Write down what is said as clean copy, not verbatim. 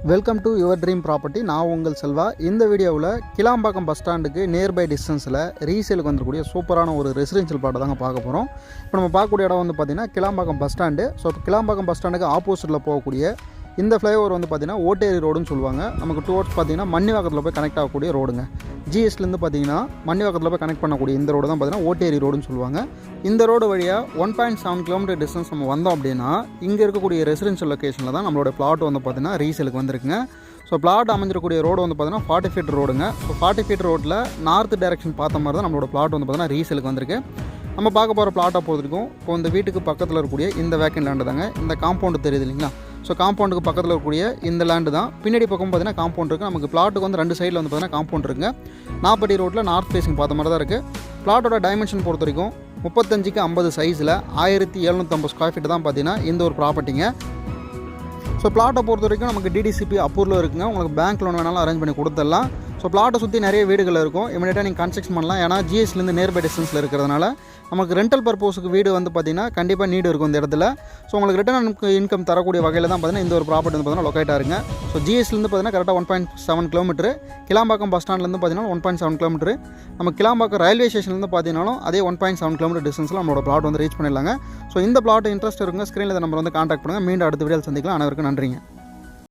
Welcome to your dream property. நான் உங்கள் செல்வா. இந்த வீடியோவில் கிளாம்பாக்கம் பஸ் ஸ்டாண்டுக்கு நியர்பை டிஸ்டன்ஸில் ரீசேலுக்கு வந்துக்கூடிய சூப்பரான ஒரு ரெசிடென்ஷியல் பிளாட்டை தாங்க பார்க்க போகிறோம். இப்போ நம்ம பார்க்கக்கூடிய இடம் வந்து பார்த்திங்கன்னா Kilambakkam bus stand. So Kilambakkam bus ஸ்டாண்டுக்கு ஆப்போசிட்டில் போகக்கூடிய இந்த ஃப்ளைஓவர் வந்து பார்த்திங்கன்னா ஓட்டேரி ரோடுன்னு சொல்லுவாங்க. நமக்கு டுவர்ட்ஸ் பார்த்திங்கன்னா மன்னிவாக்கத்தில் போய் கனெக்ட் ஆகக்கூடிய ரோடுங்க. ஜிஎஸ்லேருந்து பார்த்திங்கன்னா மன்னிவாக்கத்தில் போய் கனெக்ட் பண்ணக்கூடிய இந்த ரோடு தான் பார்த்திங்கன்னா ஓட்டேரி ரோடுன்னு சொல்லுவாங்க. இந்த ரோடு வழியாக 1.7 கிலோமீட்டர் டிஸ்டன்ஸ் நம்ம வந்தோம் அப்படின்னா இங்கே இருக்கக்கூடிய ரெசிடென்ஷியல் லொக்கேஷனில் தான் நம்மளோட பிளாட் வந்து பார்த்திங்கன்னா ரீசேலுக்கு வந்திருக்குங்க. ஸோ பிளாட் அமைஞ்சிருக்கூடிய ரோடு வந்து பார்த்திங்கன்னா 40 ஃபீட் ரோடுங்க. ஸோ 40 ஃபீட் ரோட்டில் நார்த் டைரக்ஷன் பார்த்த மாதிரி தான் நம்மளோட பிளாட் வந்து பார்த்திங்கன்னா ரீசேலுக்கு வந்திருக்கு. நம்ம பார்க்க போகிற பிளாட்டை பொறுத்திருக்கும். இப்போ இந்த வீட்டுக்கு பக்கத்தில் இருக்கக்கூடிய இந்த வேக்கன் லேண்டு தாங்க. இந்த காம்பவுண்டு தெரியுது இல்லைங்களா? ஸோ காம்பவுண்டுக்கு பக்கத்தில் இருக்கக்கூடிய இந்த லேண்டு தான். பின்னாடி பக்கம் பார்த்திங்கன்னா காம்பவுண்ட் இருக்குது. நமக்கு பிளாட்டுக்கு வந்து 2 சைடில் வந்து பார்த்திங்கன்னா காம்பவுண்ட் இருக்குங்க. நாப்பட்டி ரோட்டில் நார்த் ஃபேஸிங் பார்த்த மாதிரி தான் இருக்குது. பிளாட்டோட டைமென்ஷன் பொறுத்த வரைக்கும் 35க்கு 50 சைஸில் 1750 ஸ்கொயர் ஃபீட் தான் பார்த்திங்கன்னா இந்த ஒரு ப்ராப்பர்ட்டிங்க. ஸோ பிளாட்டை பொறுத்த வரைக்கும் நமக்கு டிடிசிபி அப்ரூவல் இருக்குங்க. உங்களுக்கு பேங்க் லோன் வேணாலும் அரேஞ்ச் பண்ணி கொடுத்துடலாம். ஸோ பிளாட்டை சுற்றி நிறைய வீடுகள் இருக்கும். இமீடியட்டாக நீங்கள் கன்ஸ்ட்ரக்ஷன் பண்ணலாம். ஏன்னா ஜிஎஸ்லேருந்து நியர்பை டிஸ்டன்ஸில் இருக்கிறதுனால நமக்கு ரெண்டல் பர்பஸுக்கு வீடு வந்து பார்த்திங்கன்னா கண்டிப்பாக நீடு இருக்கும் இந்த இடத்துல. ஸோ உங்களுக்கு ரிட்டர்ன் இன்கம் தரக்கூடிய வகையில் தான் பார்த்திங்கன்னா இந்த ஒரு ப்ராப்பர்ட்டி வந்து பார்த்திங்கன்னா லொக்கேட் ஆகுங்க. ஸோ ஜிஎஸ்லேருந்து பார்த்திங்கன்னா கரெக்டாக 1.7 கிலோமீட்டர். கிளாம்பாக்கம் பஸ் ஸ்டாண்ட்லேருந்து பார்த்திங்கன்னா 1.7 கிலோமீட்டர். நம்ம கிளாம்பாக்கம் ரயில்வே ஸ்டேஷன்லேருந்து பார்த்திங்கனாலும் அதே 1.7 கிலோமீட்டர் டிஸ்டன்ஸில் நம்மளோட பிளாட் வந்து ரீச் பண்ணிடலாங்க. ஸோ இந்த பிளாட் இன்ட்ரெஸ்ட் இருக்குங்க. ஸ்க்ரீனில் இந்த நம்பர் வந்து கான்டாக்ட் பண்ணுங்கள். மீண்டும் அடுத்த வீடியோவில் சந்திக்கலாம். அனைவருக்கும் நன்றிங்க.